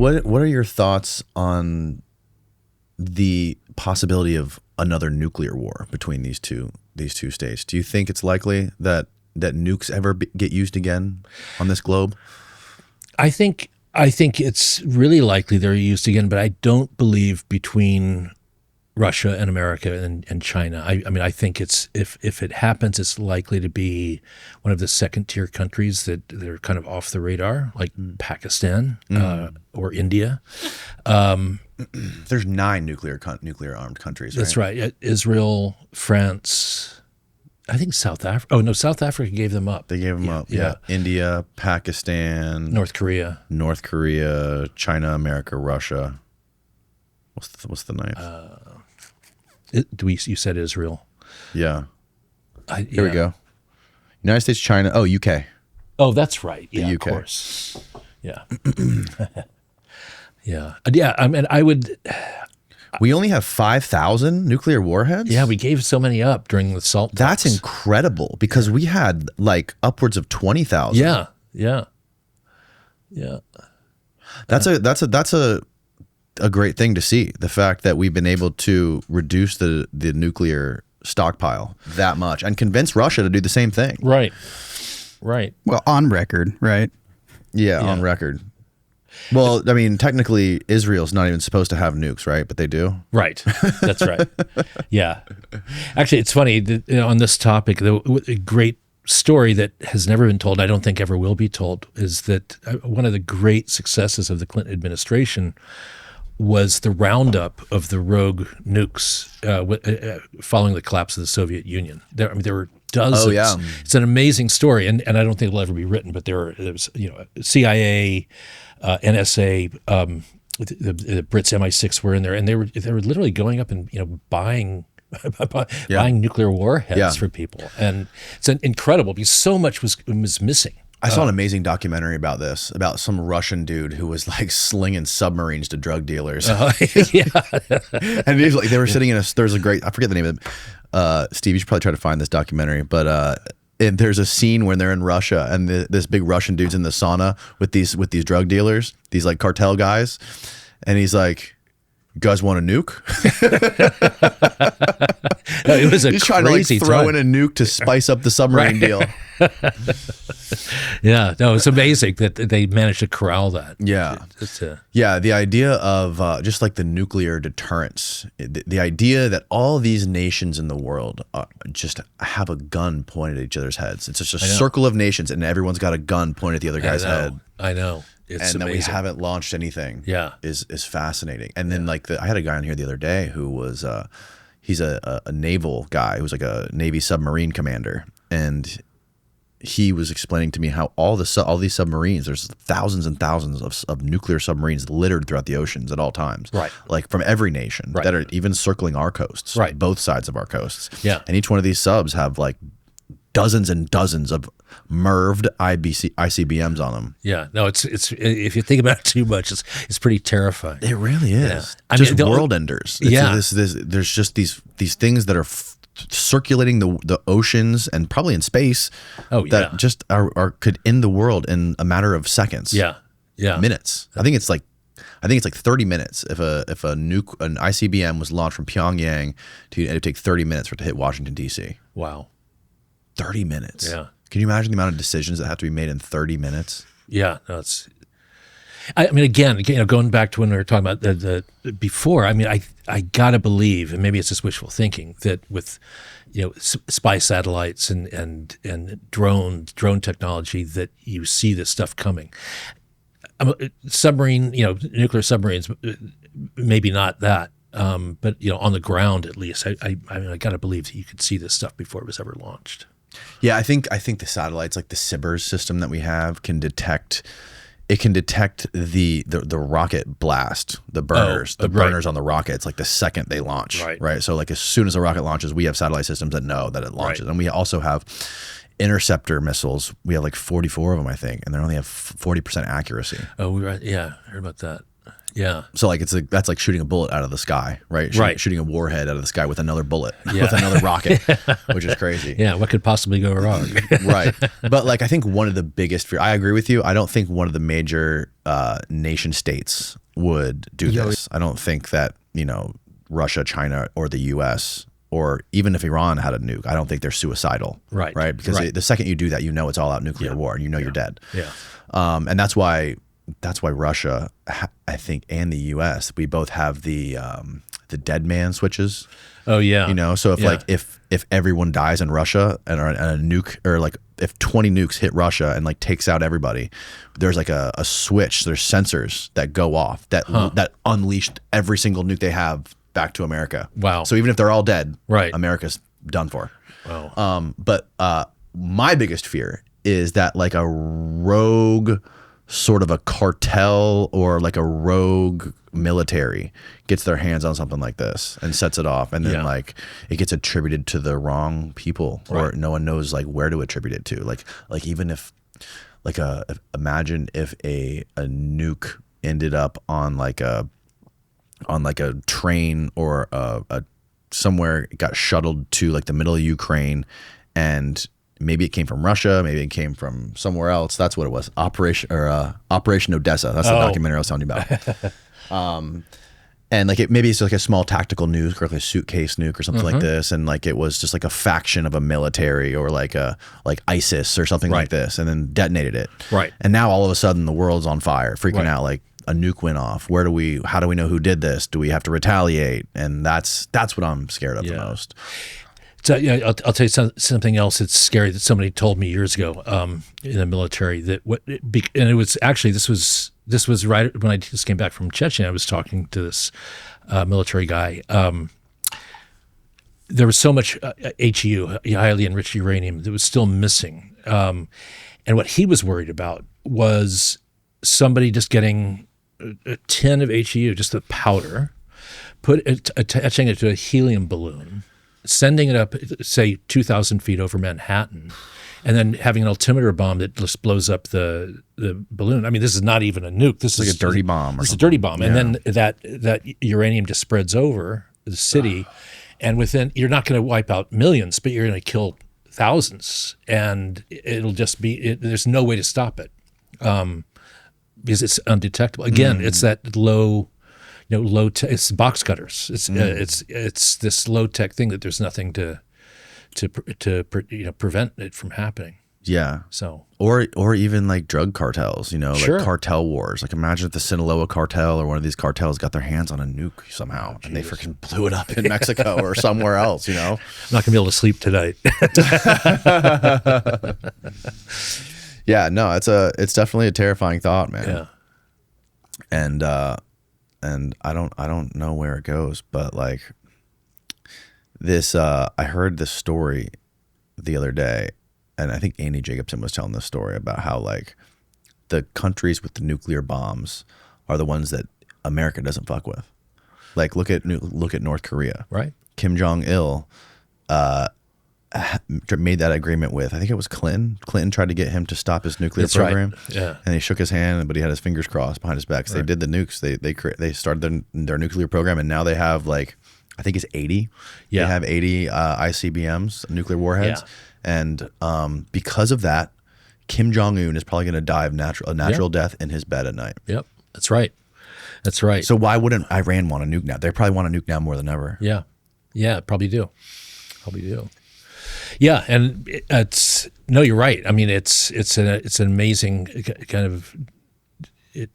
What are your thoughts on the possibility of another nuclear war between these two states? Do you think it's likely that nukes ever get used again on this globe? I think it's really likely they're used again, but I don't believe between Russia and America and China. I mean, I think it's if it happens, it's likely to be one of the second tier countries that are kind of off the radar, like Pakistan or India. There's 9 nuclear armed countries. Right? That's right. Israel, France. I think South Africa. Oh no, South Africa gave them up. They gave them up. Yeah. India, Pakistan, North Korea, China, America, Russia. What's the ninth? You said Israel. Yeah. Here we go. United States, China. Oh, UK. Oh, that's right. The Yeah, UK. Of course. Yeah. Yeah. Yeah. I mean, I would. We only have 5,000 nuclear warheads? Yeah, we gave so many up during the SALT That's talks. incredible because we had like upwards of 20,000. Yeah. That's a great thing to see. The fact that we've been able to reduce the nuclear stockpile that much and convince Russia to do the same thing. Right. Well, on record, right? Yeah, on record. Well, I mean, technically, Israel's not even supposed to have nukes, right? But they do. Right. That's right. Yeah. Actually, it's funny that, on this topic, the great story that has never been told, I don't think ever will be told, is that one of the great successes of the Clinton administration was the roundup of the rogue nukes following the collapse of the Soviet Union. There were dozens. Oh, yeah. It's an amazing story, and I don't think it'll ever be written. But there was CIA, NSA, the Brits, MI6 were in there, and they were literally going up and buying nuclear warheads for people, and it's incredible because so much was missing. I saw an amazing documentary about this, about some Russian dude who was like slinging submarines to drug dealers. Yeah. And he was like, they were sitting in there's a great, I forget the name of it. Steve, you should probably try to find this documentary, but and there's a scene when they're in Russia and this big Russian dude's in the sauna with these drug dealers, these like cartel guys. And he's like, "You guys want a nuke?" No, it was He's trying to like throw in a nuke to spice up the submarine deal. Yeah, no, it's amazing that they managed to corral that. Yeah. Yeah, the idea of just like the nuclear deterrence, the idea that all these nations in the world just have a gun pointed at each other's heads. It's just a circle of nations and everyone's got a gun pointed at the other guy's head. I know. It's and amazing. that we haven't launched anything is fascinating. And then like I had a guy on here the other day who was he's a naval guy who was like a Navy submarine commander, and he was explaining to me how all these submarines, there's thousands and thousands of nuclear submarines littered throughout the oceans at all times, right? Like from every nation that are even circling our coasts, right? Both sides of our coasts, yeah. And each one of these subs have like dozens and dozens of MIRVed ICBMs on them. Yeah, no, it's if you think about it too much, it's pretty terrifying. It really is. Yeah. I mean, world enders. There's just these things that are circulating the oceans and probably in space. That just could end the world in a matter of seconds. Yeah, minutes. I think it's like 30 minutes. If an ICBM was launched from Pyongyang, it would take 30 minutes for it to hit Washington D.C. Wow. 30 minutes. Yeah. Can you imagine the amount of decisions that have to be made in 30 minutes? Yeah. No, I mean, again, going back to when we were talking about the before, I mean, I gotta believe, and maybe it's just wishful thinking, that with, spy satellites and drone technology, that you see this stuff coming. Submarine, nuclear submarines, maybe not that. But on the ground at least, I mean, I gotta believe that you could see this stuff before it was ever launched. Yeah, I think the satellites, like the SBIRS system that we have, can detect the rocket blast, the burners, burners on the rockets, like the second they launch, right? So like as soon as a rocket launches, we have satellite systems that know that it launches, and we also have interceptor missiles. We have like 44 of them, I think, and they only have 40% accuracy. Oh, yeah, I heard about that. Yeah. So like that's like shooting a bullet out of the sky, right? Shooting a warhead out of the sky with another bullet, Yeah. with another rocket, which is crazy. Yeah. What could possibly go wrong? Right. But like I think one of the biggest fear, I agree with you. I don't think one of the major nation states would do this. I don't think that, you know, Russia, China, or the US, or even if Iran had a nuke, I don't think they're suicidal. Right. Right. Because the second you do that, you know it's all out nuclear war and you know you're dead. Yeah. And that's why Russia, I think, and the U.S., we both have the dead man switches. Oh yeah. You know, so if like if everyone dies in Russia and a nuke, or like if 20 nukes hit Russia and like takes out everybody, there's like a switch. There's sensors that go off that unleashed every single nuke they have back to America. Wow. So even if they're all dead, right, America's done for. Wow. But my biggest fear is that like a rogue sort of a cartel or like a rogue military gets their hands on something like this and sets it off, and then like it gets attributed to the wrong people, or no one knows like where to attribute it to. Like even if like imagine if a nuke ended up on like a train or a somewhere, it got shuttled to like the middle of Ukraine, and maybe it came from Russia, maybe it came from somewhere else. That's what it was. Operation Odessa. That's the documentary I was telling you about. And like maybe it's like a small tactical nuke or like a suitcase nuke or something like this, and like it was just like a faction of a military or like ISIS or something like this, and then detonated it. Right. And now all of a sudden the world's on fire, freaking out, like a nuke went off. How do we know who did this? Do we have to retaliate? And that's what I'm scared of the most. So I'll tell you something else that's scary that somebody told me years ago in the military, and it was actually this was right when I just came back from Chechnya. I was talking to this military guy. There was so much HEU, highly enriched uranium, that was still missing, and what he was worried about was somebody just getting a tin of HEU, just the powder, attaching it to a helium balloon, sending it up, say, 2,000 feet over Manhattan, and then having an altimeter bomb that just blows up the balloon. I mean, this is not even a nuke. This is like a dirty bomb. It's a dirty bomb, and then that uranium just spreads over the city, and you're not going to wipe out millions, but you're going to kill thousands, and it'll just be. There's no way to stop it, because it's undetectable. Again, it's that low. It's box cutters. It's this low tech thing that there's nothing to prevent it from happening. Yeah. So or even like drug cartels, like cartel wars. Like imagine if the Sinaloa cartel or one of these cartels got their hands on a nuke somehow, and they freaking blew it up in Mexico or somewhere else. I'm not gonna be able to sleep tonight. Yeah. No, it's definitely a terrifying thought, man. Yeah. And I don't know where it goes, but like this, I heard this story the other day, and I think Andy Jacobson was telling this story about how like the countries with the nuclear bombs are the ones that America doesn't fuck with. Like look at North Korea, right? Kim Jong-il made that agreement with, I think it was Clinton. Clinton tried to get him to stop his nuclear program. Right. Yeah. And he shook his hand, but he had his fingers crossed behind his back. So they did the nukes. They started their nuclear program, and now they have like, I think it's 80. Yeah. They have 80 ICBMs, nuclear warheads. Yeah. And because of that, Kim Jong-un is probably going to die of a natural death in his bed at night. Yep. That's right. That's right. So why wouldn't Iran want a nuke now? They probably want a nuke now more than ever. Yeah. Yeah, probably do. Yeah, and you're right. I mean, it's an amazing kind of it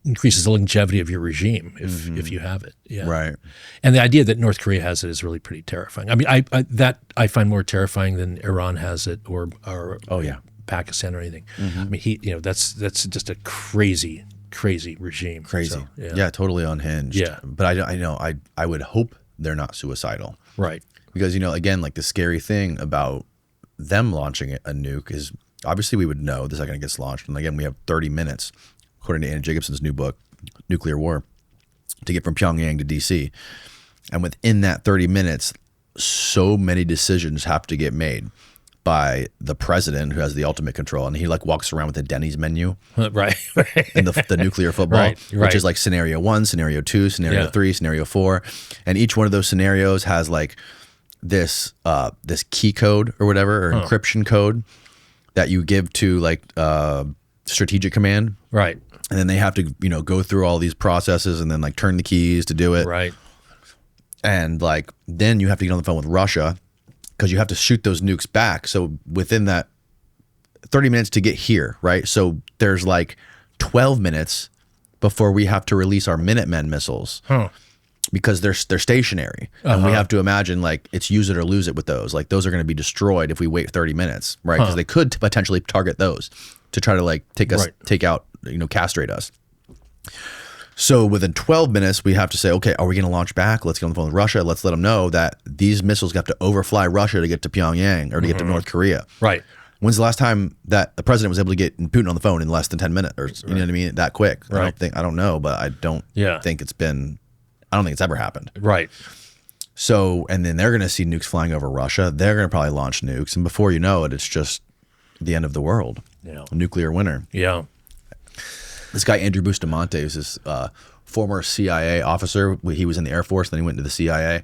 increases the longevity of your regime if you have it. Yeah, right. And the idea that North Korea has it is really pretty terrifying. I mean, I find more terrifying than Iran has it or Pakistan or anything. I mean, that's just a crazy regime. Crazy. So, yeah, totally unhinged. Yeah, but I would hope they're not suicidal. Right. Because, again, like the scary thing about them launching a nuke is obviously we would know the second it gets launched. And again, we have 30 minutes, according to Andy Jacobson's new book, Nuclear War, to get from Pyongyang to DC. And within that 30 minutes, so many decisions have to get made. by the president, who has the ultimate control, and he like walks around with a Denny's menu, right, and the nuclear football, right. which is like scenario 1, scenario 2, scenario 3, scenario 4, and each one of those scenarios has like this key code or whatever, or encryption code that you give to like strategic command, right, and then they have to go through all these processes and then like turn the keys to do it, right, and like then you have to get on the phone with Russia, because you have to shoot those nukes back. So within that 30 minutes to get here, right? So there's like 12 minutes before we have to release our Minutemen missiles, because they're stationary, and we have to imagine like it's use it or lose it with those. Like those are going to be destroyed if we wait 30 minutes, right? Because they could potentially target those to try to like take out, castrate us. So within 12 minutes, we have to say, okay, are we going to launch back? Let's get on the phone with Russia. Let's let them know that these missiles have to overfly Russia to get to Pyongyang or to get to North Korea. Right. When's the last time that the president was able to get Putin on the phone in less than 10 minutes, or you know what I mean, that quick? Right. I don't know, but I don't think it's ever happened. Right. So, and then they're going to see nukes flying over Russia. They're going to probably launch nukes, and before you know it, it's just the end of the world. Yeah. A nuclear winter. Yeah. This guy, Andrew Bustamante, is this former CIA officer. He was in the Air Force, then he went into the CIA.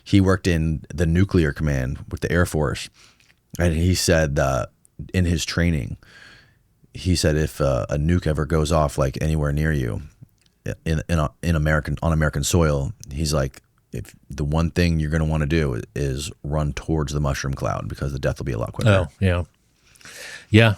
He worked in the nuclear command with the Air Force. And he said in his training, he said if a nuke ever goes off like anywhere near you on American soil, he's like, if the one thing you're going to want to do is run towards the mushroom cloud, because the death will be a lot quicker. Oh, yeah. Yeah.